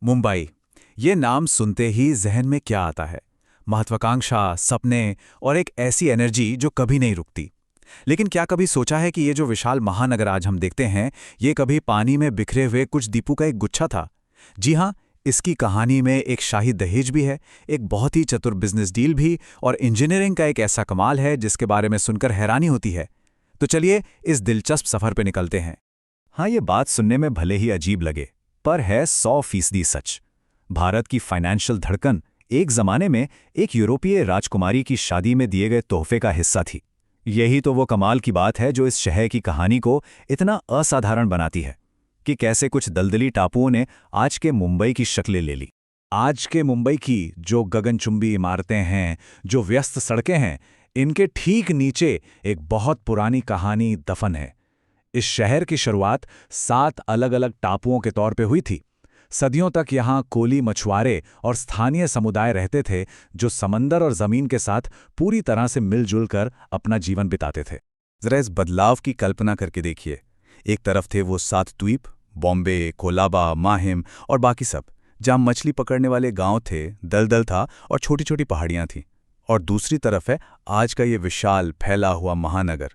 मुंबई। ये नाम सुनते ही जहन में क्या आता है? महत्वाकांक्षा, सपने और एक ऐसी एनर्जी जो कभी नहीं रुकती। लेकिन क्या कभी सोचा है कि ये जो विशाल महानगर आज हम देखते हैं, ये कभी पानी में बिखरे हुए कुछ दीपों का एक गुच्छा था? जी हाँ, इसकी कहानी में एक शाही दहेज भी है, एक बहुत ही चतुर बिजनेस डील भी, और इंजीनियरिंग का एक ऐसा कमाल है जिसके बारे में सुनकर हैरानी होती है। तो चलिए इस दिलचस्प सफर पे निकलते हैं। हाँ, ये बात सुनने में भले ही अजीब लगे, पर है 100% सच। भारत की फाइनेंशियल धड़कन एक जमाने में एक यूरोपीय राजकुमारी की शादी में दिए गए तोहफे का हिस्सा थी। यही तो वो कमाल की बात है जो इस शहर की कहानी को इतना असाधारण बनाती है कि कैसे कुछ दलदली टापुओं ने आज के मुंबई की शक्लें ले ली। आज के मुंबई की जो गगनचुंबी इमारतें हैं, जो व्यस्त सड़कें हैं, इनके ठीक नीचे एक बहुत पुरानी कहानी दफन है। इस शहर की शुरुआत 7 अलग-अलग टापुओं के तौर पे हुई थी। सदियों तक यहाँ कोली मछुआरे और स्थानीय समुदाय रहते थे जो समंदर और जमीन के साथ पूरी तरह से मिलजुल कर अपना जीवन बिताते थे। जरा इस बदलाव की कल्पना करके देखिए। एक तरफ थे वो 7 द्वीप, बॉम्बे, कोलाबा, माहिम और बाकी सब, जहाँ मछली पकड़ने वाले गांव थे, दलदल था और छोटी-छोटी पहाड़ियाँ थीं। और दूसरी तरफ है आज का ये विशाल फैला हुआ महानगर।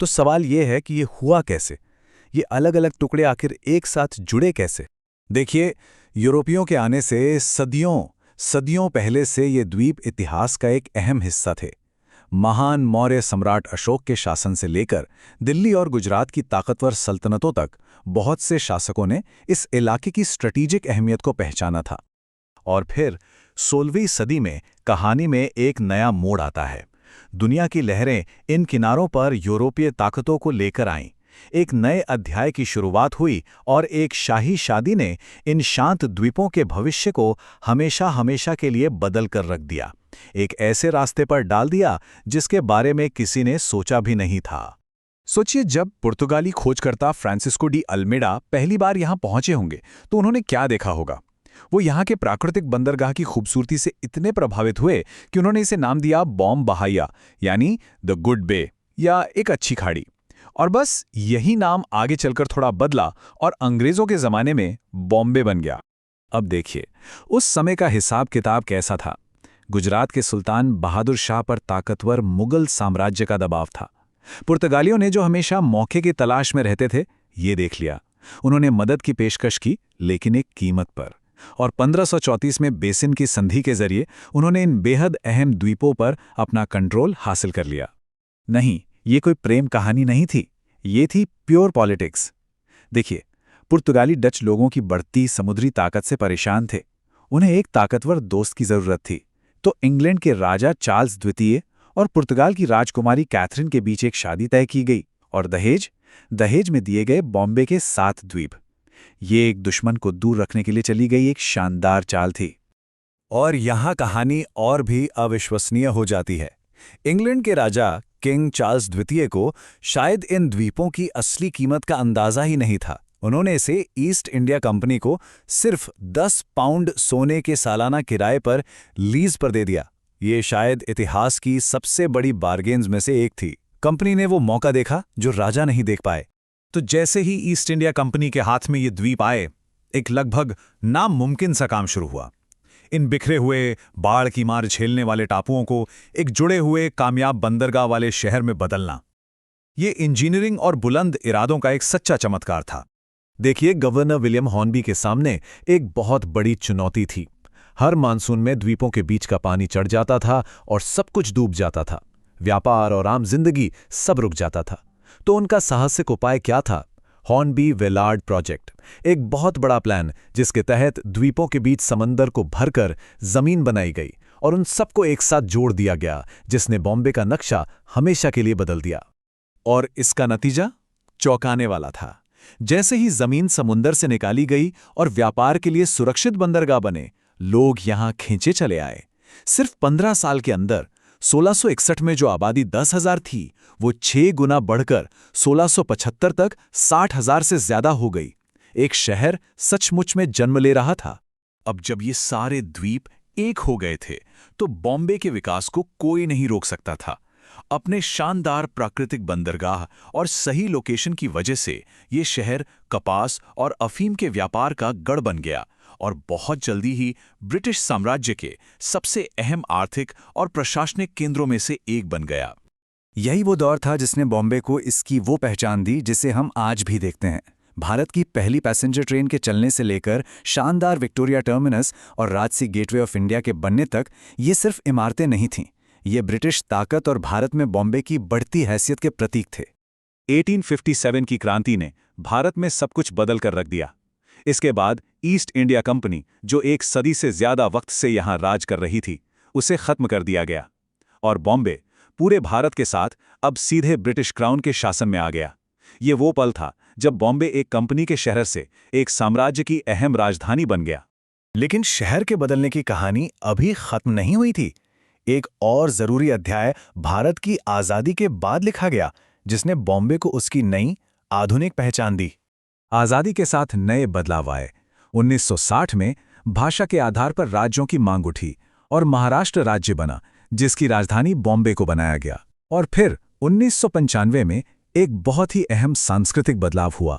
तो सवाल ये है कि ये हुआ कैसे? ये अलग-अलग टुकड़े आखिर एक साथ जुड़े कैसे? देखिए, यूरोपियों के आने से सदियों पहले से ये द्वीप इतिहास का एक अहम हिस्सा थे। महान मौर्य सम्राट अशोक के शासन से लेकर दिल्ली और गुजरात की ताकतवर सल्तनतों तक बहुत से शासकों ने इस इलाके की स्ट्रेटेजिक अहमियत को पहचाना था। और फिर 16वीं सदी में कहानी में एक नया मोड़ आता है। दुनिया की लहरें इन किनारों पर यूरोपीय ताकतों को लेकर आईं। एक नए अध्याय की शुरुआत हुई और एक शाही शादी ने इन शांत द्वीपों के भविष्य को हमेशा हमेशा के लिए बदल कर रख दिया। एक ऐसे रास्ते पर डाल दिया जिसके बारे में किसी ने सोचा भी नहीं था। सोचिए, जब पुर्तगाली खोजकर्ता फ्रांसिस्को डी अल्मेडा पहली बार यहां पहुंचे होंगे तो उन्होंने क्या देखा होगा? वो यहाँ के प्राकृतिक बंदरगाह की खूबसूरती से इतने प्रभावित हुए कि उन्होंने इसे नाम दिया बॉम बहाइया, यानी द गुड बे, या एक अच्छी खाड़ी। और बस यही नाम आगे चलकर थोड़ा बदला और अंग्रेजों के जमाने में बॉम्बे बन गया। अब देखिए, उस समय का हिसाब किताब कैसा था। गुजरात के सुल्तान बहादुर शाह पर ताकतवर मुगल साम्राज्य का दबाव था। पुर्तगालियों ने, जो हमेशा मौके की तलाश में रहते थे, ये देख लिया। उन्होंने मदद की पेशकश की, लेकिन एक कीमत पर। और 1534 में बेसिन की संधि के जरिए उन्होंने इन बेहद अहम द्वीपों पर अपना कंट्रोल हासिल कर लिया। नहीं, ये कोई प्रेम कहानी नहीं थी, ये थी प्योर पॉलिटिक्स। देखिए, पुर्तगाली डच लोगों की बढ़ती समुद्री ताकत से परेशान थे। उन्हें एक ताकतवर दोस्त की जरूरत थी। तो इंग्लैंड के राजा चार्ल्स द्वितीय और पुर्तगाल की राजकुमारी कैथरीन के बीच एक शादी तय की गई, और दहेज में दिए गए बॉम्बे के 7 द्वीप। ये एक दुश्मन को दूर रखने के लिए चली गई एक शानदार चाल थी। और यहाँ कहानी और भी अविश्वसनीय हो जाती है। इंग्लैंड के राजा किंग चार्ल्स द्वितीय को शायद इन द्वीपों की असली कीमत का अंदाजा ही नहीं था। उन्होंने इसे ईस्ट इंडिया कंपनी को सिर्फ 10 पाउंड सोने के सालाना किराए पर लीज पर दे दिया। ये शायद इतिहास की सबसे बड़ी बार्गेन्स में से एक थी। कंपनी ने वो मौका देखा जो राजा नहीं देख पाए। तो जैसे ही ईस्ट इंडिया कंपनी के हाथ में ये द्वीप आए, एक लगभग नामुमकिन सा काम शुरू हुआ। इन बिखरे हुए, बाढ़ की मार झेलने वाले टापुओं को एक जुड़े हुए कामयाब बंदरगाह वाले शहर में बदलना। ये इंजीनियरिंग और बुलंद इरादों का एक सच्चा चमत्कार था। देखिए, गवर्नर विलियम हॉर्नबी के सामने एक बहुत बड़ी चुनौती थी। हर मानसून में द्वीपों के बीच का पानी चढ़ जाता था और सब कुछ डूब जाता था। व्यापार और आम जिंदगी सब रुक जाता था। तो उनका साहसिक उपाय क्या था? हॉर्नबी वेलार्ड प्रोजेक्ट, एक बहुत बड़ा प्लान जिसके तहत द्वीपों के बीच समंदर को भरकर जमीन बनाई गई और उन सबको एक साथ जोड़ दिया गया, जिसने बॉम्बे का नक्शा हमेशा के लिए बदल दिया। और इसका नतीजा चौंकाने वाला था। जैसे ही जमीन समुंदर से निकाली गई और व्यापार के लिए सुरक्षित बंदरगाह बने, लोग यहां खींचे चले आए। सिर्फ 15 साल के अंदर 1661 में जो आबादी 10,000 थी, वो 6 गुना बढ़कर 1675 तक 60,000 से ज्यादा हो गई। एक शहर सचमुच में जन्म ले रहा था। अब जब ये सारे द्वीप एक हो गए थे, तो बॉम्बे के विकास को कोई नहीं रोक सकता था। अपने शानदार प्राकृतिक बंदरगाह और सही लोकेशन की वजह से ये शहर कपास और अफीम के व्यापार का गढ़ बन गया और बहुत जल्दी ही ब्रिटिश साम्राज्य के सबसे अहम आर्थिक और प्रशासनिक केंद्रों में से एक बन गया। यही वो दौर था जिसने बॉम्बे को इसकी वो पहचान दी जिसे हम आज भी देखते हैं। भारत की पहली पैसेंजर ट्रेन के चलने से लेकर शानदार विक्टोरिया टर्मिनस और राजसी गेटवे ऑफ इंडिया के बनने तक ये सिर्फ इमारतें नहीं थीं, ये ब्रिटिश ताकत और भारत में बॉम्बे की बढ़ती हैसियत के प्रतीक थे। 1857 की क्रांति ने भारत में सब कुछ बदल कर रख दिया। इसके बाद ईस्ट इंडिया कंपनी, जो एक सदी से ज्यादा वक्त से यहां राज कर रही थी, उसे खत्म कर दिया गया और बॉम्बे पूरे भारत के साथ अब सीधे ब्रिटिश क्राउन के शासन में आ गया। ये वो पल था जब बॉम्बे एक कंपनी के शहर से एक साम्राज्य की अहम राजधानी बन गया। लेकिन शहर के बदलने की कहानी अभी खत्म नहीं हुई थी। एक और जरूरी अध्याय भारत की आजादी के बाद लिखा गया, जिसने बॉम्बे को उसकी नई आधुनिक पहचान दी। आजादी के साथ नए बदलाव आए। 1960 में भाषा के आधार पर राज्यों की मांग उठी और महाराष्ट्र राज्य बना, जिसकी राजधानी बॉम्बे को बनाया गया। और फिर 1995 में एक बहुत ही अहम सांस्कृतिक बदलाव हुआ।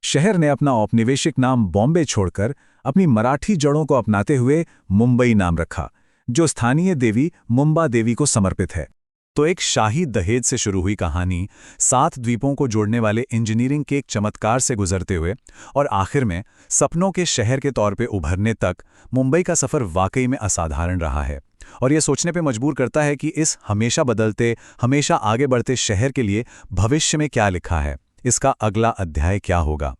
शहर ने अपना औपनिवेशिक नाम बॉम्बे छोड़कर अपनी मराठी जड़ों को अपनाते हुए मुंबई नाम रखा, जो स्थानीय देवी मुंबा देवी को समर्पित है। तो एक शाही दहेज से शुरू हुई कहानी 7 द्वीपों को जोड़ने वाले इंजीनियरिंग के एक चमत्कार से गुजरते हुए और आखिर में सपनों के शहर के तौर पे उभरने तक, मुंबई का सफ़र वाकई में असाधारण रहा है और यह सोचने पे मजबूर करता है कि इस हमेशा बदलते, हमेशा आगे बढ़ते शहर के लिए भविष्य में क्या लिखा है, इसका अगला अध्याय क्या होगा।